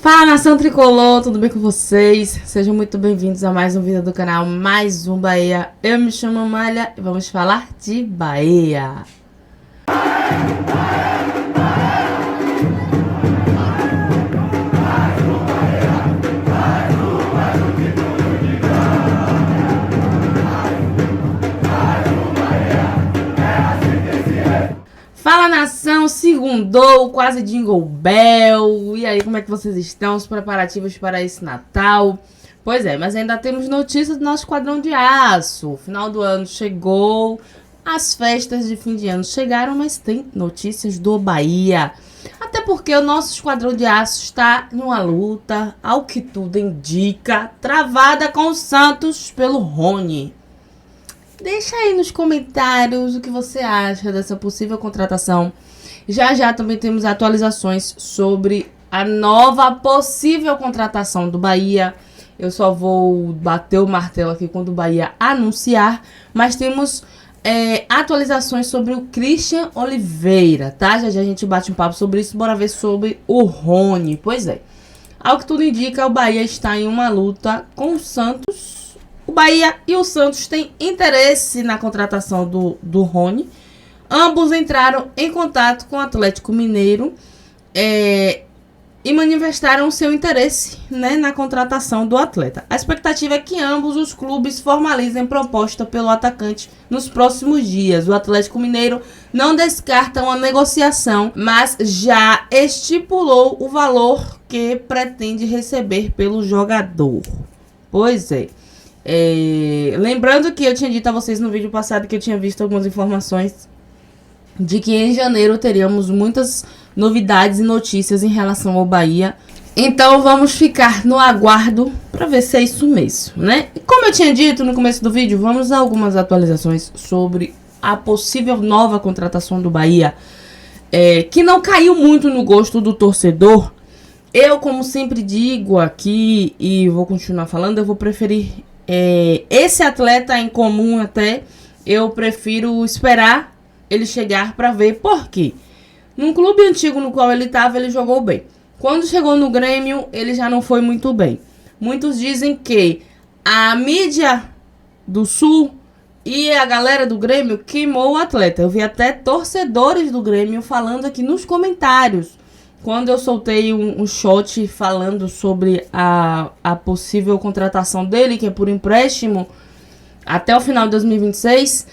Fala, nação tricolor, tudo bem com vocês? Sejam muito bem-vindos a mais um vídeo do canal, mais um Bahia. Eu me chamo Malha e vamos falar de Bahia. Fala, nação, segundou, quase Jingle Bell. E aí, como é que vocês estão? Os preparativos para esse Natal? Pois é, mas ainda temos notícias do nosso Esquadrão de Aço. O final do ano chegou, as festas de fim de ano chegaram, mas tem notícias do Bahia. Até porque o nosso Esquadrão de Aço está em uma luta, ao que tudo indica, travada com o Santos pelo Rony. Deixa aí nos comentários o que você acha dessa possível contratação. Já também temos atualizações sobre a nova possível contratação do Bahia. Eu só vou bater o martelo aqui quando o Bahia anunciar. Mas temos atualizações sobre o Christian Oliveira, tá? Já a gente bate um papo sobre isso. Bora ver sobre o Rony. Pois é. Ao que tudo indica, o Bahia está em uma luta com o Santos. O Bahia e o Santos têm interesse na contratação do Rony. Ambos entraram em contato com o Atlético Mineiro e manifestaram seu interesse, né, na contratação do atleta. A expectativa é que ambos os clubes formalizem proposta pelo atacante nos próximos dias. O Atlético Mineiro não descarta uma negociação, mas já estipulou o valor que pretende receber pelo jogador. Pois é. Lembrando que eu tinha dito a vocês no vídeo passado que eu tinha visto algumas informações de que em janeiro teríamos muitas novidades e notícias em relação ao Bahia. Então vamos ficar no aguardo para ver se é isso mesmo, né? E como eu tinha dito no começo do vídeo, vamos a algumas atualizações sobre a possível nova contratação do Bahia, que não caiu muito no gosto do torcedor. Eu, como sempre digo aqui e vou continuar falando, eu vou preferir esse atleta em comum até. Eu prefiro esperar ele chegar para ver por quê. Num clube antigo no qual ele estava, ele jogou bem. Quando chegou no Grêmio, ele já não foi muito bem. Muitos dizem que a mídia do Sul e a galera do Grêmio queimou o atleta. Eu vi até torcedores do Grêmio falando aqui nos comentários. Quando eu soltei um shot falando sobre a possível contratação dele, que é por empréstimo, até o final de 2026,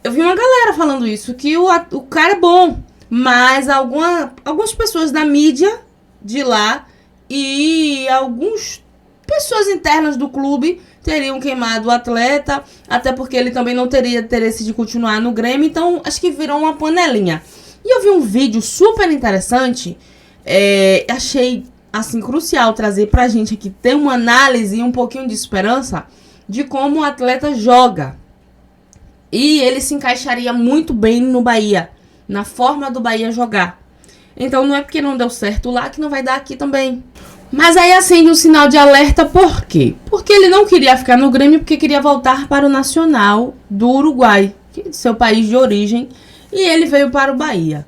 eu vi uma galera falando isso, que o cara é bom, mas algumas pessoas da mídia de lá e algumas pessoas internas do clube teriam queimado o atleta, até porque ele também não teria interesse de continuar no Grêmio, então acho que virou uma panelinha. E eu vi um vídeo super interessante, achei assim crucial trazer pra gente aqui ter uma análise e um pouquinho de esperança de como o atleta joga. E ele se encaixaria muito bem no Bahia, na forma do Bahia jogar. Então não é porque não deu certo lá que não vai dar aqui também. Mas aí acende um sinal de alerta, por quê? Porque ele não queria ficar no Grêmio, porque queria voltar para o Nacional do Uruguai, que é seu país de origem. E ele veio para o Bahia.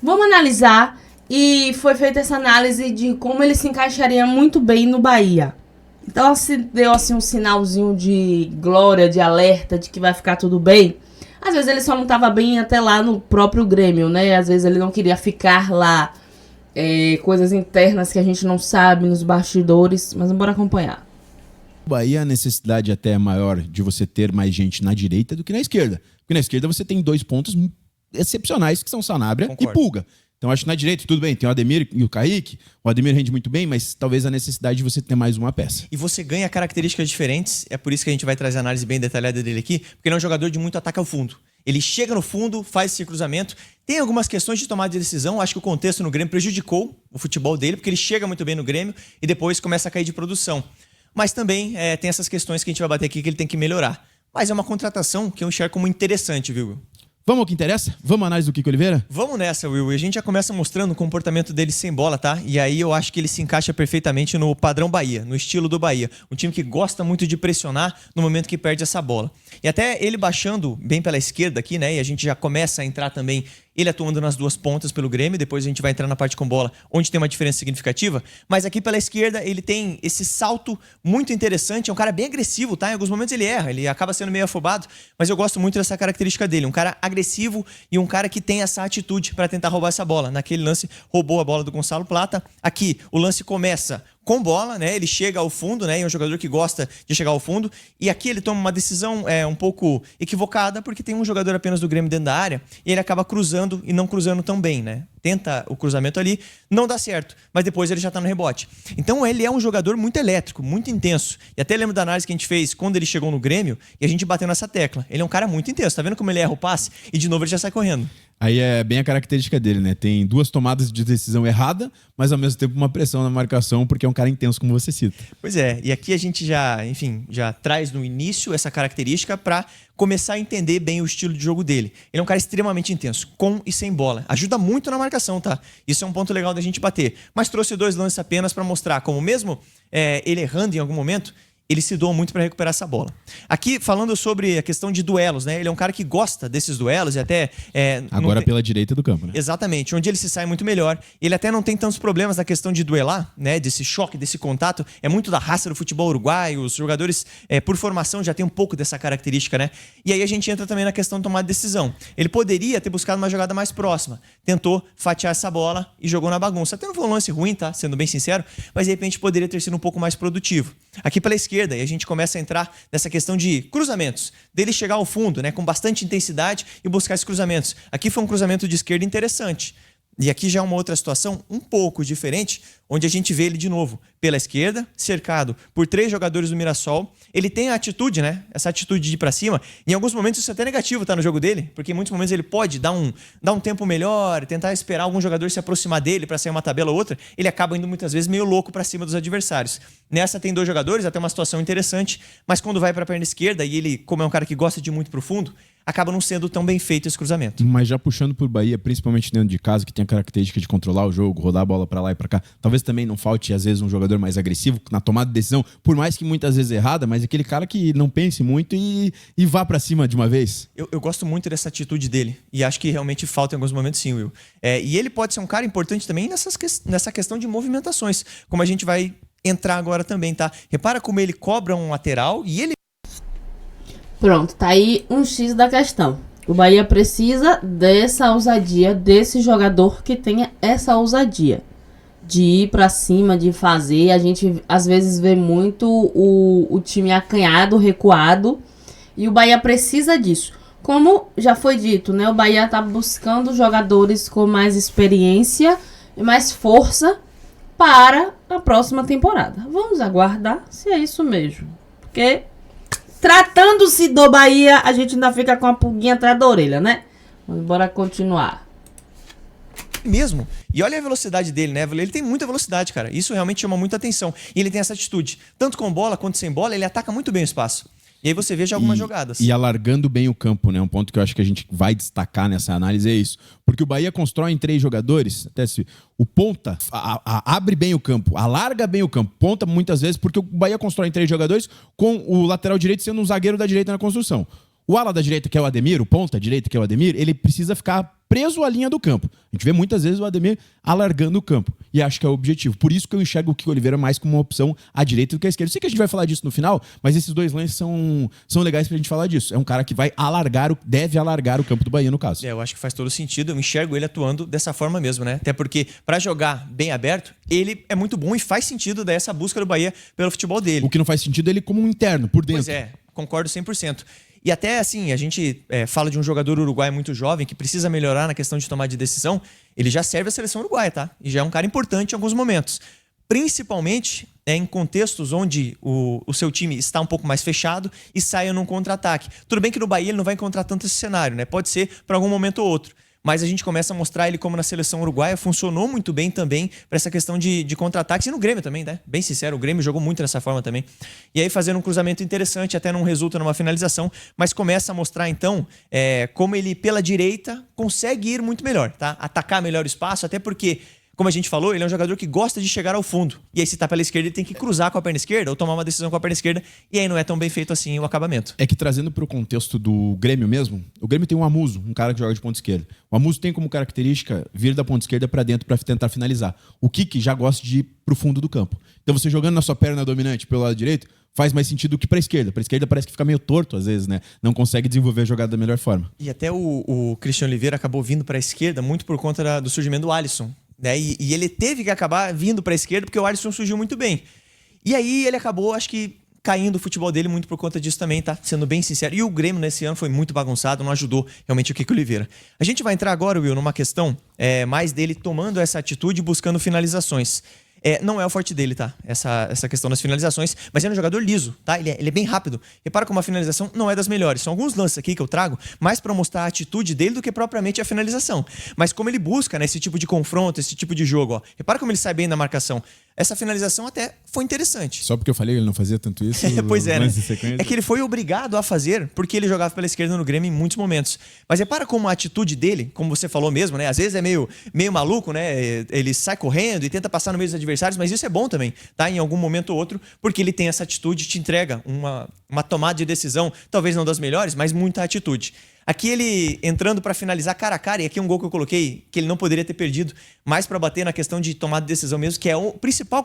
Vamos analisar, e foi feita essa análise de como ele se encaixaria muito bem no Bahia. Então se deu assim um sinalzinho de glória, de alerta, de que vai ficar tudo bem. Às vezes ele só não estava bem até lá no próprio Grêmio, né? Às vezes ele não queria ficar lá. Coisas internas que a gente não sabe nos bastidores, mas bora acompanhar. O Bahia, a necessidade até é maior de você ter mais gente na direita do que na esquerda. Porque na esquerda você tem dois pontos excepcionais, que são Sanabria e Pulga. Então acho que na direita tudo bem, tem o Ademir e o Kaique. O Ademir rende muito bem, mas talvez a necessidade de você ter mais uma peça. E você ganha características diferentes, é por isso que a gente vai trazer a análise bem detalhada dele aqui, porque ele é um jogador de muito ataque ao fundo. Ele chega no fundo, faz esse cruzamento. Tem algumas questões de tomada de decisão. Acho que o contexto no Grêmio prejudicou o futebol dele, porque ele chega muito bem no Grêmio e depois começa a cair de produção. Mas também tem essas questões que a gente vai bater aqui que ele tem que melhorar. Mas é uma contratação que eu enxergo como interessante, viu? Vamos ao que interessa? Vamos à análise do Kiko Oliveira? Vamos nessa, Will. E a gente já começa mostrando o comportamento dele sem bola, tá? E aí eu acho que ele se encaixa perfeitamente no padrão Bahia, no estilo do Bahia. Um time que gosta muito de pressionar no momento que perde essa bola. E até ele baixando bem pela esquerda aqui, né? E a gente já começa a entrar também ele atuando nas duas pontas pelo Grêmio, depois a gente vai entrar na parte com bola, onde tem uma diferença significativa, mas aqui pela esquerda ele tem esse salto muito interessante, é um cara bem agressivo, tá? Em alguns momentos ele erra, ele acaba sendo meio afobado, mas eu gosto muito dessa característica dele, um cara agressivo e um cara que tem essa atitude para tentar roubar essa bola. Naquele lance, roubou a bola do Gonçalo Plata. Aqui, o lance começa com bola, né? Ele chega ao fundo, né? E é um jogador que gosta de chegar ao fundo. E aqui ele toma uma decisão um pouco equivocada, porque tem um jogador apenas do Grêmio dentro da área e ele acaba cruzando e não cruzando tão bem, né? Tenta o cruzamento ali, não dá certo, mas depois ele já tá no rebote. Então ele é um jogador muito elétrico, muito intenso. E até lembro da análise que a gente fez quando ele chegou no Grêmio e a gente bateu nessa tecla. Ele é um cara muito intenso, tá vendo como ele erra o passe? E de novo ele já sai correndo. Aí é bem a característica dele, né? Tem duas tomadas de decisão errada, mas ao mesmo tempo uma pressão na marcação, porque é um cara intenso, como você cita. Pois é, e aqui a gente já traz no início essa característica para começar a entender bem o estilo de jogo dele. Ele é um cara extremamente intenso, com e sem bola. Ajuda muito na marcação, tá? Isso é um ponto legal da gente bater. Mas trouxe 2 lances apenas para mostrar como mesmo ele errando em algum momento, ele se doa muito para recuperar essa bola. Aqui, falando sobre a questão de duelos, né? Ele é um cara que gosta desses duelos e até... Agora pela direita do campo, né? Exatamente, onde ele se sai muito melhor. Ele até não tem tantos problemas na questão de duelar, né? Desse choque, desse contato. É muito da raça do futebol uruguaio. Os jogadores, por formação, já tem um pouco dessa característica, né? E aí a gente entra também na questão de tomar decisão. Ele poderia ter buscado uma jogada mais próxima. Tentou fatiar essa bola e jogou na bagunça. Até não foi um lance ruim, tá? Sendo bem sincero. Mas de repente poderia ter sido um pouco mais produtivo. Aqui pela esquerda, e a gente começa a entrar nessa questão de cruzamentos, dele chegar ao fundo, né, com bastante intensidade e buscar esses cruzamentos. Aqui foi um cruzamento de esquerda interessante. E aqui já é uma outra situação um pouco diferente, onde a gente vê ele de novo pela esquerda, cercado por 3 jogadores do Mirassol. Ele tem a atitude, né? Essa atitude de ir pra cima. Em alguns momentos isso é até negativo, tá, no jogo dele, porque em muitos momentos ele pode dar um tempo melhor, tentar esperar algum jogador se aproximar dele para sair uma tabela ou outra. Ele acaba indo muitas vezes meio louco para cima dos adversários. Nessa tem 2 jogadores, até uma situação interessante, mas quando vai para a perna esquerda e ele, como é um cara que gosta de ir muito pro fundo, acaba não sendo tão bem feito esse cruzamento. Mas já puxando por Bahia, principalmente dentro de casa, que tem a característica de controlar o jogo, rodar a bola pra lá e pra cá, talvez também não falte, às vezes, um jogador mais agressivo na tomada de decisão, por mais que muitas vezes errada, mas aquele cara que não pense muito e vá pra cima de uma vez. Eu gosto muito dessa atitude dele e acho que realmente falta em alguns momentos sim, Will. E ele pode ser um cara importante também nessa questão de movimentações, como a gente vai entrar agora também, tá? Repara como ele cobra um lateral e ele... Pronto, tá aí um X da questão. O Bahia precisa dessa ousadia, desse jogador que tenha essa ousadia de ir pra cima, de fazer. A gente às vezes vê muito o time acanhado, recuado, e o Bahia precisa disso. Como já foi dito, né? O Bahia tá buscando jogadores com mais experiência e mais força para a próxima temporada. Vamos aguardar se é isso mesmo, porque... tratando-se do Bahia, a gente ainda fica com a pulguinha atrás da orelha, né? Mas bora continuar. Mesmo. E olha a velocidade dele, né? Ele tem muita velocidade, cara. Isso realmente chama muita atenção. E ele tem essa atitude. Tanto com bola quanto sem bola, ele ataca muito bem o espaço. E aí você veja algumas jogadas. E alargando bem o campo, né? Um ponto que eu acho que a gente vai destacar nessa análise é isso. Porque o Bahia constrói em 3 jogadores, até se o ponta abre bem o campo, alarga bem o campo. Ponta muitas vezes, porque o Bahia constrói em 3 jogadores com o lateral direito sendo um zagueiro da direita na construção. O ala da direita, que é o Ademir, o ponta direita, que é o Ademir, ele precisa ficar preso à linha do campo. A gente vê muitas vezes o Ademir alargando o campo. E acho que é o objetivo. Por isso que eu enxergo o Kiko Oliveira mais como uma opção à direita do que à esquerda. Sei que a gente vai falar disso no final, mas esses 2 lances são legais pra gente falar disso. É um cara que vai deve alargar o campo do Bahia, no caso. Eu acho que faz todo sentido. Eu enxergo ele atuando dessa forma mesmo, né? Até porque, pra jogar bem aberto, ele é muito bom e faz sentido dessa busca do Bahia pelo futebol dele. O que não faz sentido é ele como um interno, por dentro. Pois é, concordo 100%. E até assim, a gente fala de um jogador uruguaio muito jovem que precisa melhorar na questão de tomar de decisão. Ele já serve a seleção uruguaia, tá? E já é um cara importante em alguns momentos. Principalmente em contextos onde o seu time está um pouco mais fechado e saia num contra-ataque. Tudo bem que no Bahia ele não vai encontrar tanto esse cenário, né? Pode ser para algum momento ou outro. Mas a gente começa a mostrar ele como na seleção uruguaia funcionou muito bem também para essa questão de contra-ataques. E no Grêmio também, né? Bem sincero, o Grêmio jogou muito dessa forma também. E aí fazendo um cruzamento interessante, até não resulta numa finalização, mas começa a mostrar então como ele pela direita consegue ir muito melhor, tá? Atacar melhor o espaço, até porque Como a gente falou, ele é um jogador que gosta de chegar ao fundo. E aí, se tá pela esquerda, ele tem que cruzar com a perna esquerda ou tomar uma decisão com a perna esquerda. E aí não é tão bem feito assim o acabamento. É que trazendo pro contexto do Grêmio mesmo, o Grêmio tem um Amuso, um cara que joga de ponta esquerda. O Amuso tem como característica vir da ponta esquerda pra dentro pra tentar finalizar. O Kiki já gosta de ir pro fundo do campo. Então você jogando na sua perna dominante pelo lado direito, faz mais sentido do que pra esquerda. Pra esquerda parece que fica meio torto às vezes, né? Não consegue desenvolver a jogada da melhor forma. E até o Christian Oliveira acabou vindo pra esquerda muito por conta do surgimento do Alisson. Né? E ele teve que acabar vindo pra esquerda porque o Alisson surgiu muito bem. E aí ele acabou, acho que, caindo o futebol dele muito por conta disso também, tá? Sendo bem sincero. E o Grêmio nesse ano foi muito bagunçado, não ajudou realmente o Kiko Oliveira. A gente vai entrar agora, Will, numa questão mais dele tomando essa atitude e buscando finalizações. Não é o forte dele, tá? Essa questão das finalizações, mas ele é um jogador liso, tá? Ele é bem rápido. Repara como a finalização não é das melhores. São alguns lances aqui que eu trago mais pra mostrar a atitude dele do que propriamente a finalização. Mas como ele busca, né, esse tipo de confronto, esse tipo de jogo, ó. Repara como ele sai bem na marcação. Essa finalização até foi interessante. Só porque eu falei que ele não fazia tanto isso? Pois é, né? É que ele foi obrigado a fazer porque ele jogava pela esquerda no Grêmio em muitos momentos. Mas repara como a atitude dele, como você falou mesmo, né? Às vezes é meio maluco, né? Ele sai correndo e tenta passar no meio dos adversários, mas isso é bom também, tá? Em algum momento ou outro, porque ele tem essa atitude, te entrega uma tomada de decisão, talvez não das melhores, mas muita atitude. Aqui ele entrando para finalizar cara a cara, e aqui um gol que eu coloquei que ele não poderia ter perdido, mais para bater na questão de tomada de decisão mesmo, que é o principal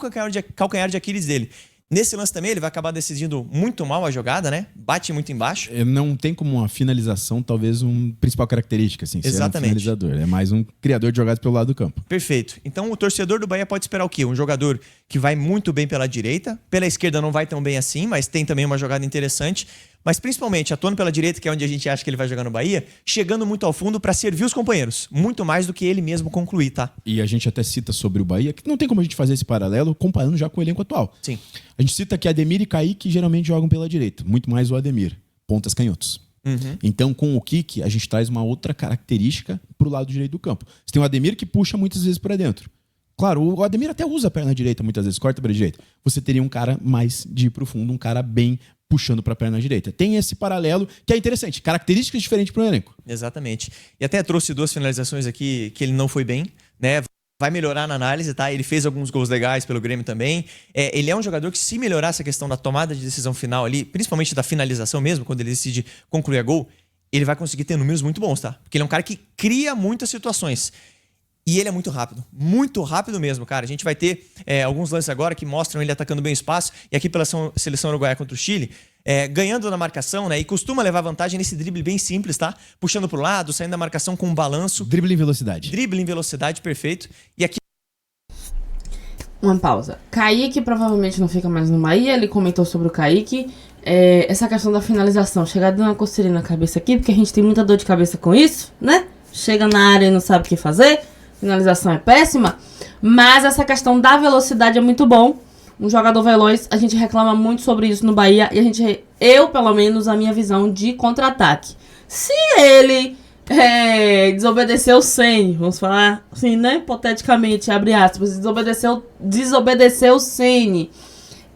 calcanhar de Aquiles dele. Nesse lance também ele vai acabar decidindo muito mal a jogada, né? Bate muito embaixo. Não tem como uma finalização, talvez, uma principal característica, assim. Exatamente. Ser um finalizador. É mais um criador de jogadas pelo lado do campo. Perfeito. Então o torcedor do Bahia pode esperar o quê? Um jogador que vai muito bem pela direita, pela esquerda não vai tão bem assim, mas tem também uma jogada interessante. Mas principalmente atuando pela direita, que é onde a gente acha que ele vai jogar no Bahia, chegando muito ao fundo para servir os companheiros. Muito mais do que ele mesmo concluir, tá? E a gente até cita sobre o Bahia, que não tem como a gente fazer esse paralelo comparando já com o elenco atual. Sim. A gente cita que Ademir e Kaique geralmente jogam pela direita. Muito mais o Ademir. Pontas canhotos. Uhum. Então, com o Kiki, a gente traz uma outra característica pro lado direito do campo. Você tem o Ademir que puxa muitas vezes para dentro. Claro, o Ademir até usa a perna direita muitas vezes, corta para direita. Você teria um cara mais de ir pro fundo, um cara bem puxando para a perna direita. Tem esse paralelo que é interessante, características diferentes para o elenco. Exatamente. E até trouxe duas finalizações aqui que ele não foi bem, né? Vai melhorar na análise, tá? Ele fez alguns gols legais pelo Grêmio também. Ele é um jogador que, se melhorar essa questão da tomada de decisão final ali, principalmente da finalização mesmo, quando ele decide concluir a gol, ele vai conseguir ter números muito bons, tá? Porque ele é um cara que cria muitas situações. E ele é muito rápido mesmo, cara. A gente vai ter alguns lances agora que mostram ele atacando bem o espaço. E aqui pela seleção uruguaia contra o Chile, ganhando na marcação, né? E costuma levar vantagem nesse drible bem simples, tá? Puxando pro lado, saindo da marcação com um balanço. Drible em velocidade. Drible em velocidade, perfeito. E aqui... Uma pausa. Kaique provavelmente não fica mais no Bahia. Ele comentou sobre o Kaique. Essa questão da finalização. Chegar dando uma coceirinha na cabeça aqui, porque a gente tem muita dor de cabeça com isso, né? Chega na área e não sabe o que fazer. Finalização é péssima, mas essa questão da velocidade é muito bom. Um jogador veloz, a gente reclama muito sobre isso no Bahia e eu, pelo menos, a minha visão de contra-ataque. Se ele desobedecer o Ceni, vamos falar assim, né? Hipoteticamente, abre aspas, desobedecer o Ceni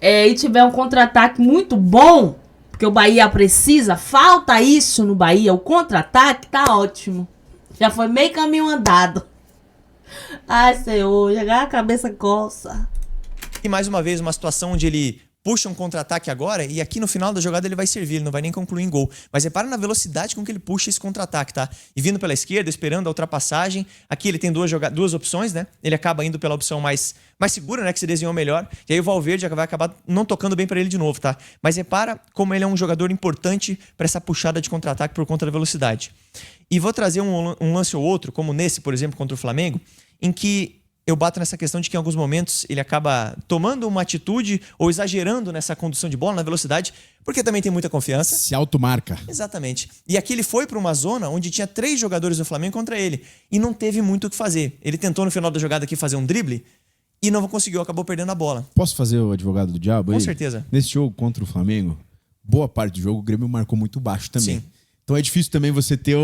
e tiver um contra-ataque muito bom, porque o Bahia precisa, falta isso no Bahia, o contra-ataque tá ótimo. Já foi meio caminho andado. Ai, Senhor, chegar a cabeça coça. E mais uma vez, uma situação onde ele puxa um contra-ataque agora e aqui no final da jogada ele vai servir, ele não vai nem concluir em gol. Mas repara na velocidade com que ele puxa esse contra-ataque, tá? E vindo pela esquerda, esperando a ultrapassagem. Aqui ele tem duas opções, né? Ele acaba indo pela opção mais segura, né? Que se desenhou melhor. E aí o Valverde vai acabar não tocando bem para ele de novo, tá? Mas repara como ele é um jogador importante para essa puxada de contra-ataque por conta da velocidade. E vou trazer um lance ou outro, como nesse, por exemplo, contra o Flamengo, em que eu bato nessa questão de que em alguns momentos ele acaba tomando uma atitude ou exagerando nessa condução de bola, na velocidade, porque também tem muita confiança. Se automarca. Exatamente. E aqui ele foi para uma zona onde tinha 3 jogadores do Flamengo contra ele e não teve muito o que fazer. Ele tentou no final da jogada aqui fazer um drible e não conseguiu, acabou perdendo a bola. Posso fazer o advogado do diabo aí? Com certeza. Nesse jogo contra o Flamengo, boa parte do jogo o Grêmio marcou muito baixo também. Sim. Então é difícil também você ter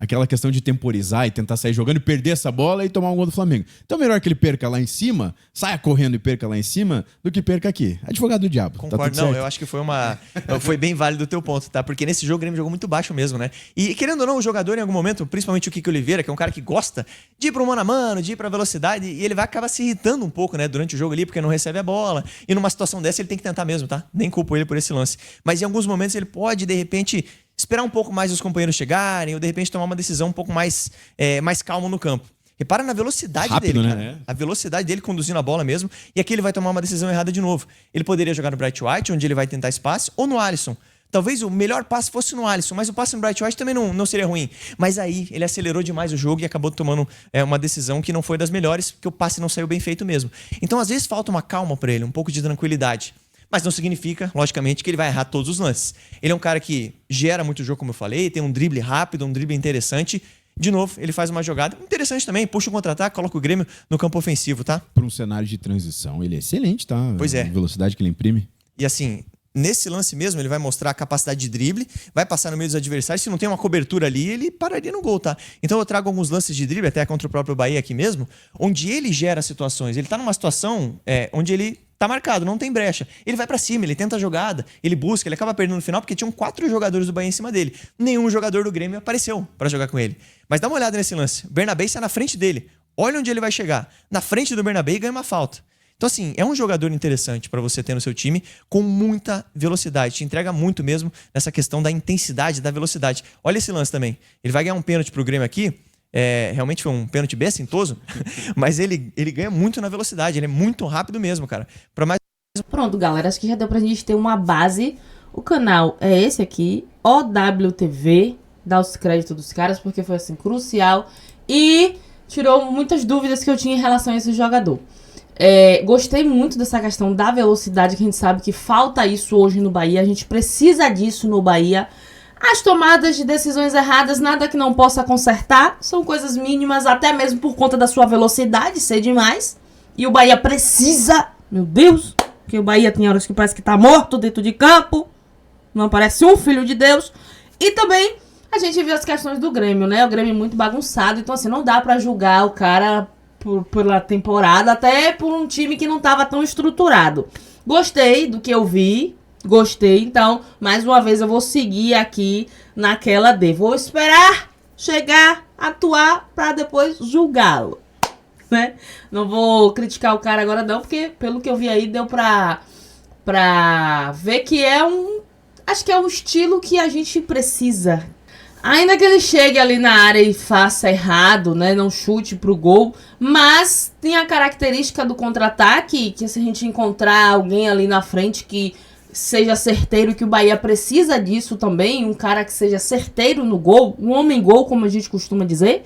aquela questão de temporizar e tentar sair jogando e perder essa bola e tomar um gol do Flamengo. Então é melhor que ele perca lá em cima, saia correndo e perca lá em cima, do que perca aqui. Advogado do diabo. Concordo. Tá tudo certo? Eu acho que foi bem válido o teu ponto, tá? Porque nesse jogo o Grêmio jogou muito baixo mesmo, né? E querendo ou não, o jogador em algum momento, principalmente o Kiki Oliveira, que é um cara que gosta de ir pro mano a mano, de ir pra velocidade, e ele vai acabar se irritando um pouco, né? Durante o jogo ali, porque não recebe a bola. E numa situação dessa ele tem que tentar mesmo, tá? Nem culpo ele por esse lance. Mas em alguns momentos ele pode, de repente, esperar um pouco mais os companheiros chegarem ou, de repente, tomar uma decisão um pouco mais calmo no campo. Repara na velocidade rápido, dele, né? cara. A velocidade dele conduzindo a bola mesmo. E aqui ele vai tomar uma decisão errada de novo. Ele poderia jogar no Bright White, onde ele vai tentar espaço, ou no Alisson. Talvez o melhor passe fosse no Alisson, mas o passe no Bright White também não seria ruim. Mas aí ele acelerou demais o jogo e acabou tomando uma decisão que não foi das melhores, porque o passe não saiu bem feito mesmo. Então, às vezes, falta uma calma para ele, um pouco de tranquilidade. Mas não significa, logicamente, que ele vai errar todos os lances. Ele é um cara que gera muito jogo, como eu falei, tem um drible rápido, um drible interessante. De novo, ele faz uma jogada interessante também, puxa o contra-ataque, coloca o Grêmio no campo ofensivo, tá? Para um cenário de transição, ele é excelente, tá? Pois é. A velocidade que ele imprime. E assim, nesse lance mesmo, ele vai mostrar a capacidade de drible, vai passar no meio dos adversários. Se não tem uma cobertura ali, ele pararia no gol, tá? Então eu trago alguns lances de drible, até contra o próprio Bahia aqui mesmo, onde ele gera situações. Ele tá numa situação onde ele tá marcado, não tem brecha. Ele vai pra cima, ele tenta a jogada, ele busca, ele acaba perdendo no final porque tinham 4 jogadores do Bahia em cima dele. Nenhum jogador do Grêmio apareceu pra jogar com ele. Mas dá uma olhada nesse lance. O Bernabé está na frente dele. Olha onde ele vai chegar. Na frente do Bernabé e ganha uma falta. Então, assim, é um jogador interessante pra você ter no seu time com muita velocidade. Te entrega muito mesmo nessa questão da intensidade, da velocidade. Olha esse lance também. Ele vai ganhar um pênalti pro Grêmio aqui. Realmente foi um pênalti bem assintoso, mas ele ganha muito na velocidade, ele é muito rápido mesmo, cara. Pronto, galera, acho que já deu pra gente ter uma base. O canal é esse aqui, OWTV, dá os créditos dos caras, porque foi assim, crucial e tirou muitas dúvidas que eu tinha em relação a esse jogador. Gostei muito dessa questão da velocidade, que a gente sabe que falta isso hoje no Bahia, a gente precisa disso no Bahia. As tomadas de decisões erradas, nada que não possa consertar, são coisas mínimas, até mesmo por conta da sua velocidade ser demais. E o Bahia precisa, meu Deus, porque o Bahia tem horas que parece que tá morto dentro de campo, não parece um filho de Deus. E também a gente viu as questões do Grêmio, né? O Grêmio é muito bagunçado, então assim, não dá pra julgar o cara pela temporada, até por um time que não tava tão estruturado. Gostei do que eu vi. Gostei, então, mais uma vez eu vou seguir aqui naquela de vou esperar chegar, atuar, pra depois julgá-lo, né? Não vou criticar o cara agora não, porque pelo que eu vi aí deu pra ver que acho que é um estilo que a gente precisa. Ainda que ele chegue ali na área e faça errado, né? Não chute pro gol, mas tem a característica do contra-ataque, que se a gente encontrar alguém ali na frente que seja certeiro, que o Bahia precisa disso também, um cara que seja certeiro no gol, um homem-gol, como a gente costuma dizer,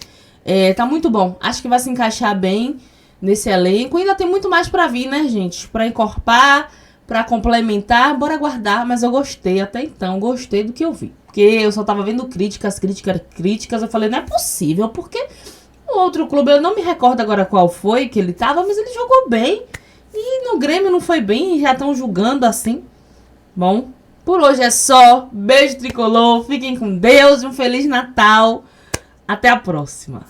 tá muito bom. Acho que vai se encaixar bem nesse elenco. Ainda tem muito mais pra vir, né, gente? Pra encorpar, pra complementar, bora aguardar, mas eu gostei até então, gostei do que eu vi. Porque eu só tava vendo críticas, eu falei, não é possível, porque o outro clube, eu não me recordo agora qual foi que ele tava, mas ele jogou bem, e no Grêmio não foi bem, e já estão julgando assim. Bom, por hoje é só. Beijo tricolor, fiquem com Deus e um Feliz Natal. Até a próxima.